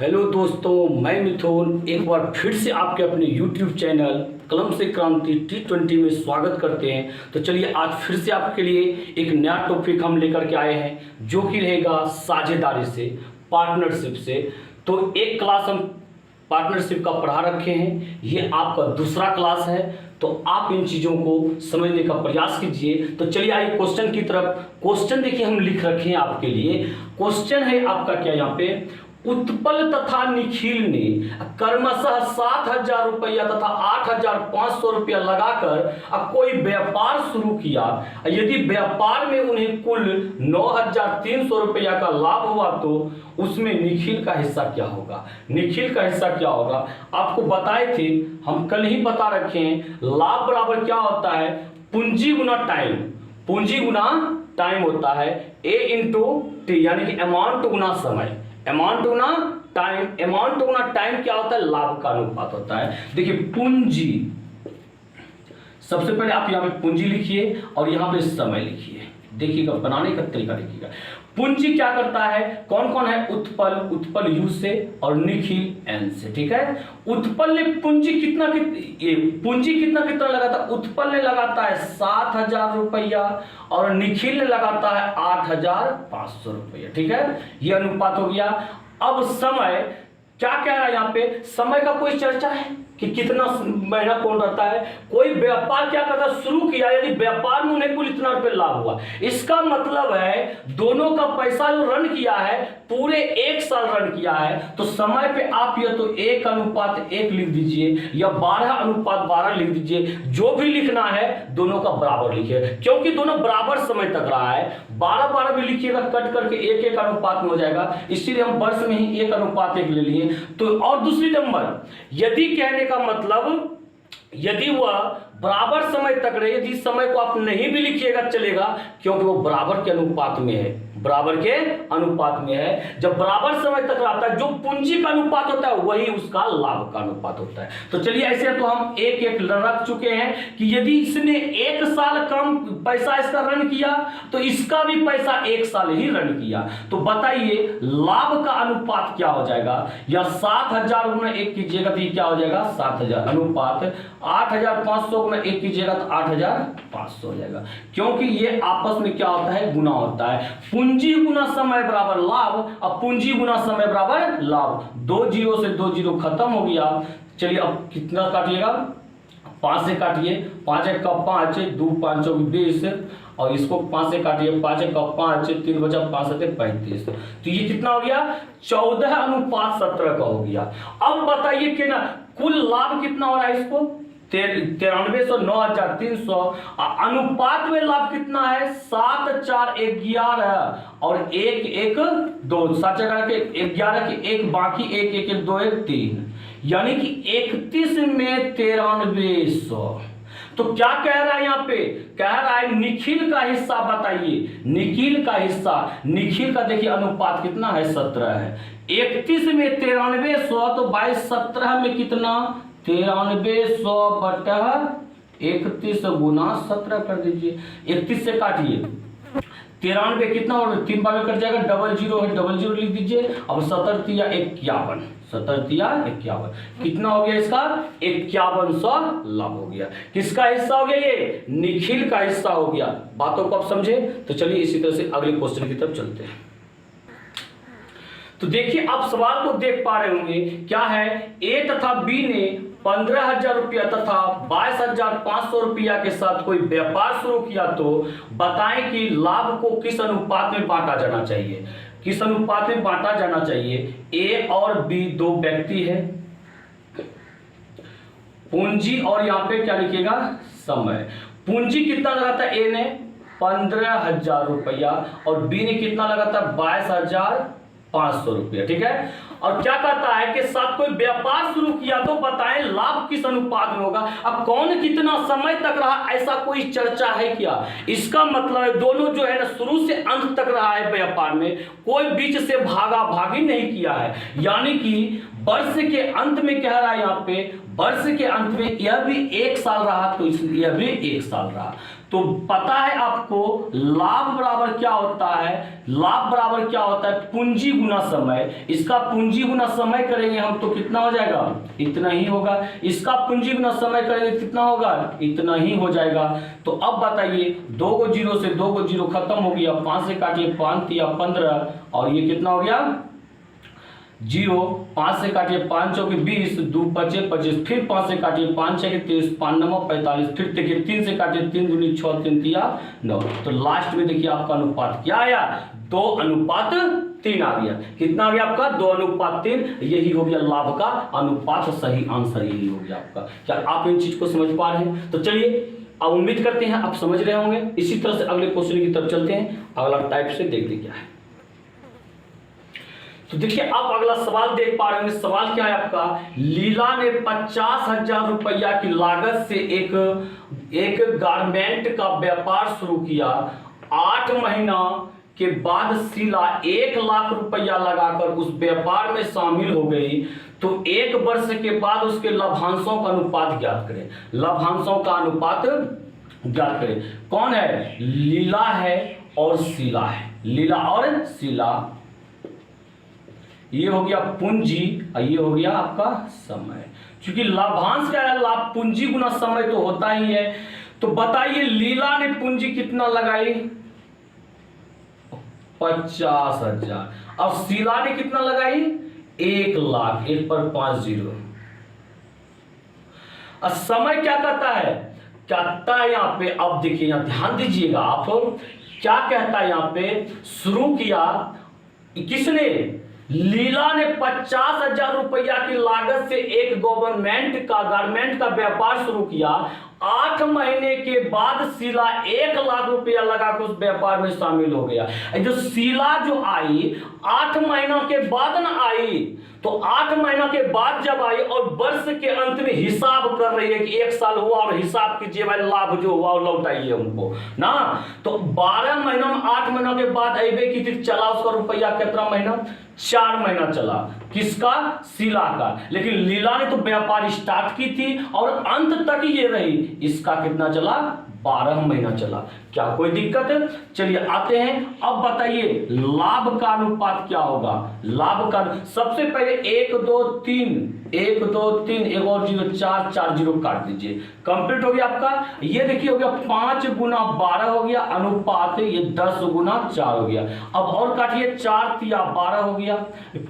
Hello दोस्तों, मैं मिथुन एक बार फिर से आपके अपने YouTube चैनल कलम से क्रांति T20 में स्वागत करते हैं। तो चलिए आज फिर से आपके लिए एक नया टॉपिक हम लेकर के आए हैं जो कि रहेगा साझेदारी से, पार्टनरशिप से। तो एक क्लास हम पार्टनरशिप का पढ़ा रखे हैं, ये आपका दूसरा क्लास है, तो आप इन चीज़ों को समझने का प्रयास कीजिए। तो चलिए आइए क्वेश्चन की तरफ। क्वेश्चन देखिए हम लिख रखे हैं आपके लिए। क्वेश्चन है आपका क्या यहाँ पे, उत्पल तथा निखिल ने क्रमशः 7,000 रुपया तथा 8,500 रुपया लगाकर कोई व्यापार शुरू किया। यदि व्यापार में उन्हें कुल 9,300 रुपया का लाभ हुआ तो उसमें निखिल का हिस्सा क्या होगा। निखिल का हिस्सा क्या होगा आपको बताए थे, हम कल ही बता रखे हैं। लाभ बराबर क्या होता है, पूंजी गुना टाइम। पूंजी गुना टाइम होता है A इंटू टी, यानी कि अमाउंट गुना समय। अमाउंट गुना टाइम, अमाउंट गुना टाइम क्या होता है, लाभ का अनुपात होता है। देखिए पूंजी, सबसे पहले आप यहाँ पे पूंजी लिखिए और यहाँ पे समय लिखिए। देखिएगा बनाने का तरीका देखिएगा। पूंजी क्या करता है, कौन कौन है, उत्पल, उत्पल यू से और निखिल एन से, ठीक है। उत्पल ने पूंजी कितना पूंजी कितना लगाता, उत्पल ने लगाता है 7,000 रुपया और निखिल ने लगाता है 8,500 रुपया, ठीक है। ये अनुपात हो गया। अब समय क्या कह रहा है यहाँ पे, समय का कोई चर्चा है कि कितना महीना कौन रहता है। कोई व्यापार क्या करता है, शुरू किया, यदि व्यापार में उन्हें कुल इतना रुपये लाभ हुआ, इसका मतलब है दोनों का पैसा जो रन किया है पूरे 1 साल रन किया है। तो समय पे आप या तो 1:1 लिख दीजिए या 12:12 लिख दीजिए, जो भी लिखना है दोनों का बराबर लिखिए, क्योंकि दोनों बराबर समय तक रहा है। 12:12 भी लिखिएगा, कट करके 1:1 अनुपात में हो जाएगा, इसीलिए हम वर्ष में ही 1:1 ले लिए। तो और दूसरी नंबर, यदि कहने का मतलब यदि वह बराबर समय तक रहे, यदि समय को आप नहीं भी लिखिएगा चलेगा, क्योंकि वो बराबर के अनुपात में है, बराबर के अनुपात में है। जब बराबर समय तक रहता है, जो पूंजी का अनुपात होता है वही उसका लाभ का अनुपात होता है। तो चलिए ऐसे तो हम एक रख चुके हैं कि यदि इसने 1 साल कम पैसा इसका रन किया तो इसका भी पैसा 1 साल ही रन किया। तो बताइए लाभ का अनुपात क्या हो जाएगा, या 7,000 गुना 1 कीजिएगा तो ये क्या हो जाएगा, 7,000 अनुपात 8,500 गुना 1 कीजिएगा तो 8,500 हो जाएगा, क्योंकि ये आपस में क्या होता है, गुना होता है। पूंजी गुना समय बराबर लाभ, अब पूंजी गुना समय बराबर लाभ। 2 जीरो से 2 जीरो खत्म हो गया। चलिए अब कितना काटिएगा, 5 से काटिए, 5 1 का 5, 2 5 20 और इसको 5 से काटिए, 5 1 का 5, 3 बचा 5 7 35। तो ये कितना हो गया, 14:17 का हो गया। अब बताइए कि ना कुल लाभ कितना हो रहा है, इसको 9300, 9,300, अनुपात में लाभ कितना है, 7 4 11 और 1 1 2, 7 4 11 के 1 बाकी 1 1 1 2 1 3, यानी कि 31 में 9300। तो क्या कह रहा है यहाँ पे, कह रहा है निखिल का हिस्सा बताइए। निखिल का हिस्सा, निखिल का देखिए अनुपात कितना है, 17 है। 31 में 9300 तो 22 17 में कितना, 9300 बटा 31 गुना 17 कर दीजिए। 31 से काटिए, 93 कितना हो, 3 बार में कट जाएगा, डबल जीरो है, डबल जीरो लिख दीजिए। अब 17 तिया 51, 17 तिया 51 कितना हो गया, इसका 5100 लाभ हो गया। किसका हिस्सा हो गया, ये निखिल का हिस्सा हो गया। बातों को आप समझे। तो चलिए इसी तरह से अगले क्वेश्चन की तरफ चलते हैं। तो देखिए आप सवाल को देख पा रहे होंगे, क्या है, ए तथा बी ने 15,000 रुपया तथा 22,500 रुपया के साथ कोई व्यापार शुरू किया, तो बताएं कि लाभ को किस अनुपात में बांटा जाना चाहिए। किस अनुपात में बांटा जाना चाहिए। ए और बी दो व्यक्ति है, पूंजी और यहाँ पे क्या लिखिएगा, समय। पूंजी कितना लगाता है, ए ने 15,000 रुपया और बी ने कितना लगाता है, 22,500 रुपया, ठीक है। और क्या कहता है कि साथ कोई व्यापार शुरू किया, तो बताएं लाभ किस अनुपात में होगा। अब कौन कितना समय तक रहा, ऐसा कोई चर्चा है क्या। इसका मतलब है दोनों जो है ना शुरू से अंत तक रहा है व्यापार में, कोई बीच से भागा भागी नहीं किया है। यानी कि वर्ष के अंत में कह रहा है यहाँ पे, वर्ष के अंत में यह भी 1 साल रहा तो यह भी 1 साल रहा। तो पता है आपको लाभ बराबर क्या होता है, लाभ बराबर क्या होता है, पूंजी गुना समय। इसका पूंजी गुना समय करेंगे हम तो कितना हो जाएगा, इतना ही होगा। इसका पूंजी गुना समय करेंगे कितना होगा, इतना ही हो जाएगा। तो अब बताइए, 2 को 0 से 2 को 0 खत्म हो गया, 5 से काटिए 5 या 15 और ये कितना हो गया 0। 5 से काटिए 5 चौके 20, 2 पचे 25, फिर 5 से काटिए 5 छके 23, 5 9 45, फिर देखिए 3 से काटिए 3 दूनी 6, 3 तिया 9। तो लास्ट में देखिए आपका अनुपात क्या आया, 2:3 आ गया। कितना आ गया आपका 2:3। यही हो गया लाभ का अनुपात, सही आंसर यही हो गया आपका। क्या आप इन चीज को समझ पा रहे हैं? तो चलिए अब उम्मीद करते हैं आप समझ रहे होंगे। इसी तरह से अगले क्वेश्चन की तरफ चलते हैं। अगला टाइप से देखते क्या है। तो देखिए आप अगला सवाल देख पा रहे होंगे। सवाल क्या है आपका, लीला ने 50,000 रुपया की लागत से एक गारमेंट का व्यापार शुरू किया। 8 महीना के बाद शीला 1 लाख रुपया लगाकर उस व्यापार में शामिल हो गई। तो 1 वर्ष के बाद उसके लाभांशों का अनुपात ज्ञात करें। लाभांशों का अनुपात ज्ञात करें। कौन है, लीला है और शीला है। लीला और शीला, ये हो गया पूंजी और ये हो गया आपका समय। क्योंकि लाभांश क्या है, लाभ पूंजी गुना समय तो होता ही है। तो बताइए लीला ने पूंजी कितना लगाई, 50,000। अब शीला ने कितना लगाई, 1 लाख। 1 पर 5 0। अब समय क्या कहता है, कहता है यहाँ पे, अब देखिए यहाँ ध्यान दीजिएगा आप, क्या कहता है यहाँ पे, शुरू किया किसने, लीला ने 50,000 रुपया की लागत से एक गारमेंट का व्यापार शुरू किया। 8 महीने के बाद शीला 1 लाख रुपया लगाकर उस व्यापार में शामिल हो गया। जो शीला जो आई 8 महीना के बाद ना आई, तो 8 महीना के बाद जब आई और वर्ष के अंत में हिसाब कर रही है कि 1 साल हुआ और हिसाब कीजिए भाई लाभ जो हुआ लौटाइए हमको ना। तो 12 महीना में 8 महीना के बाद अबे की थी, चला उसका रुपया कितना महीना, 4 महीना चला। किसका, शीला का। लेकिन लीला ने तो व्यापार स्टार्ट की थी और अंत तक ये रही। इसका कितना चला, 12 महीना चला। क्या कोई दिक्कत है? चलिए आते हैं। अब बताइए लाभ का अनुपात क्या होगा। लाभ का सबसे पहले 1 2 3 1 2 3 एक और 0 4 4 0 काट दीजिए, कंप्लीट हो गया आपका। ये देखिए हो गया 5 गुना 12 हो गया अनुपात, ये 10 गुना 4 हो गया। अब और काटिए, 4 तिया 12 हो गया,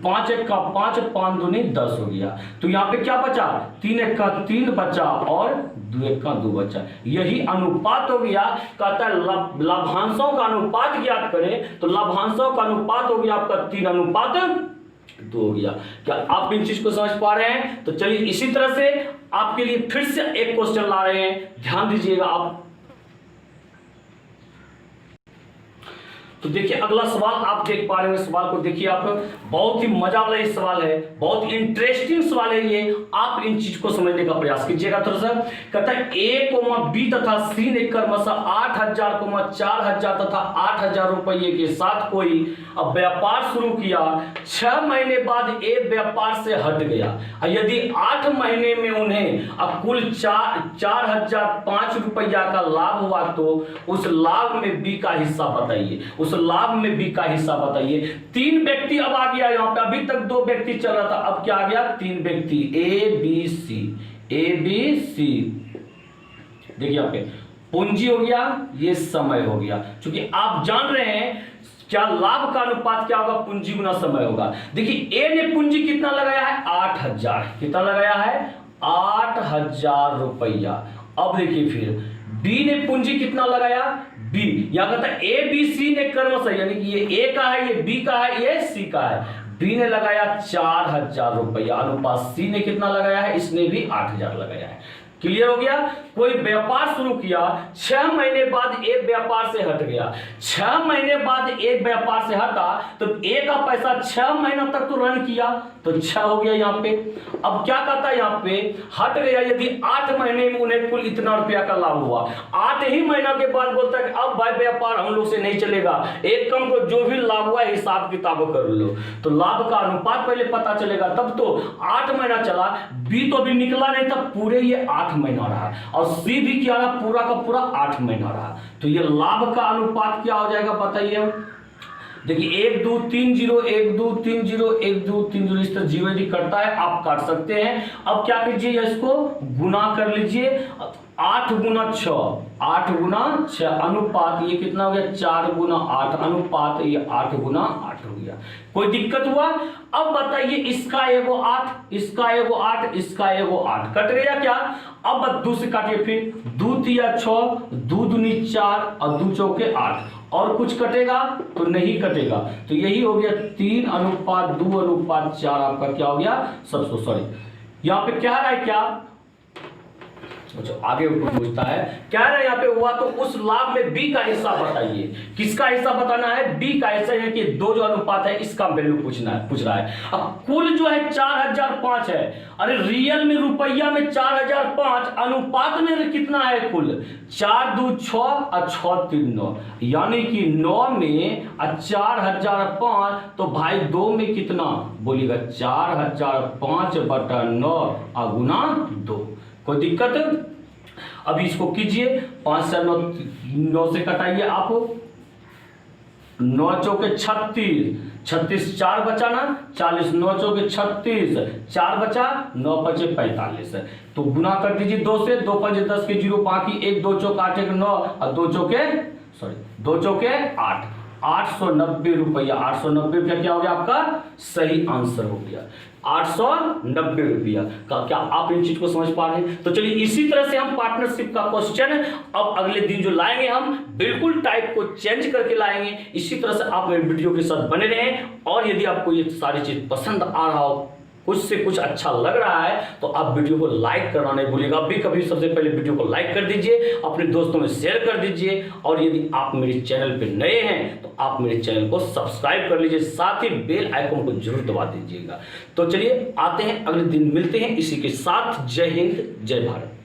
5 1 का 5 5 दूनी 10 हो गया। तो यहाँ पे क्या बचा, 3 1 का 3 बचा और 2 1 का 2 बचा। यही अनुपात हो गया। कहता है लाभांशों का अनुपात ज्ञात करें, तो लाभांशों का अनुपात हो गया आपका 3:2 हो गया। क्या आप इन चीज को समझ पा रहे हैं? तो चलिए इसी तरह से आपके लिए फिर से एक क्वेश्चन ला रहे हैं, ध्यान दीजिएगा आप। तो देखिए अगला सवाल आप देख पा रहे हैं। सवाल को देखिए आप, बहुत ही मजा वाला ये सवाल है, बहुत इंटरेस्टिंग सवाल है ये। आप इन चीज को समझने का प्रयास कीजिएगा थोड़ा सा। कहता है A, B तथा C ने क्रमशः 8,000, 4,000 तथा 8,000 रुपये के साथ कोई अब व्यापार शुरू किया। 6 महीने बाद A व्यापार से हट गया। यदि 8 महीने में उन्हें अब कुल 4,005 रुपया का लाभ हुआ, तो उस लाभ में B का हिस्सा बताइए। उस लाभ में B का हिस्सा बताइए। 3 व्यक्ति अब आ गया यहाँ पे, अभी तक 2 व्यक्ति चल रहा था, अब क्या आ गया, 3 व्यक्ति A B C। देखिए यहाँ पे पूंजी हो गया, ये समय हो गया। क्योंकि आप जान रहे हैं क्या लाभ का अनुपात क्या होगा, पूंजी गुना समय होगा। देखिए A ने पूंजी कितना लगाया है, 8,000। कितना लगाया है, 8,000 रुपया। अब देखिए फिर B ने पूंजी कितना लगाया, B, या कहता है A B C ने क्रमशः, यानी कि ये A का है, ये B का है, ये C का है। B ने लगाया 4,000 रुपया अनुपात C ने कितना लगाया है, इसने भी 8,000 लगाया है। क्लियर हो गया। कोई व्यापार शुरू किया, 6 महीने बाद एक व्यापार से हट गया। 6 महीने बाद एक व्यापार से हटा तो ए का पैसा 6 महीना तक तो रन किया, तो 6 हो गया यहाँ पे। अब क्या कहता है यहाँ पे, हट गया यदि 8 महीने में उन्हें कुल इतना रुपया का लाभ हुआ। 8 ही महीना के बाद बोलता है कि अब भाई व्यापार हम लोग से नहीं चलेगा, एक कम को जो भी लाभ हुआ हिसाब किताब कर लो। तो लाभ का अनुपात पहले पता चलेगा, तब तो 8 महीना चला, बी तो अभी निकला नहीं था, पूरे ये 8 8 महीना रहा, और सी भी क्या रहा, पूरा का पूरा 8 महीना रहा। तो ये लाभ का अनुपात क्या हो जाएगा बताइए। देखिए 1 2 3 0 1 2 3 0 1 2 3 0 इस तरह जीरो यदि करता है आप काट सकते हैं। अब क्या कीजिए, इसको गुना कर लीजिए, 8 गुना 6, 8 गुना 6 अनुपात ये कितना हो गया, 4 गुना 8 अनुपात ये 8 गुना 8 हो गया। कोई दिक्कत हुआ? अब बताइए इसका एगो 8, इसका एगो 8, इसका एगो 8 कट गया क्या? अब 2 से काटिए, फिर 2 तिया 6, 2 दूनी 4 और 2 चौके 8, और कुछ कटेगा तो नहीं कटेगा। तो यही हो गया 3 अनुपात 2 अनुपात 4 आपका क्या हो गया, सबसे सॉरी यहाँ पे क्या है, क्या अच्छा आगे पूछता है, क्या है यहाँ पे हुआ, तो उस लाभ में बी का हिस्सा बताइए। किसका हिस्सा बताना है, बी का हिस्सा है कि 2 जो अनुपात है इसका वैल्यू पूछ रहा है। अब कुल जो है 4005 है, अरे रियल में रुपया में 4005, अनुपात में कितना है कुल, 4 2 6 और 6 3 9, यानी कि 9 में 4005, तो भाई 2 में कितना बोलिएगा, 4005 बटा 9 और गुना 2। कोई दिक्कत? अभी इसको कीजिए, 5 से 9 से कटाइए आप, 9 चौके 36, 36 4 बचा ना 40, 9 चौके 36 4 बचा, 9 बचे 45, तो गुना कर दीजिए 2 से, 2 5 10 के 0, बाकी 1 2 चौक 8 1 9 और 2 चौके 8, 890 रुपया। 890 रुपया क्या हो गया आपका सही आंसर हो गया, 890 रुपया का। क्या आप इन चीज को समझ पा रहे हैं? तो चलिए इसी तरह से हम पार्टनरशिप का क्वेश्चन अब अगले दिन जो लाएंगे हम बिल्कुल टाइप को चेंज करके लाएंगे। इसी तरह से आप मेरे वीडियो के साथ बने रहें, और यदि आपको ये सारी चीज पसंद आ रहा हो, कुछ से कुछ अच्छा लग रहा है, तो आप वीडियो को लाइक करना नहीं भूलिएगा। अभी कभी सबसे पहले वीडियो को लाइक कर दीजिए, अपने दोस्तों में शेयर कर दीजिए, और यदि आप मेरे चैनल पे नए हैं तो आप मेरे चैनल को सब्सक्राइब कर लीजिए, साथ ही बेल आइकन को जरूर दबा दीजिएगा। तो चलिए आते हैं अगले दिन, मिलते हैं इसी के साथ। जय हिंद, जय भारत।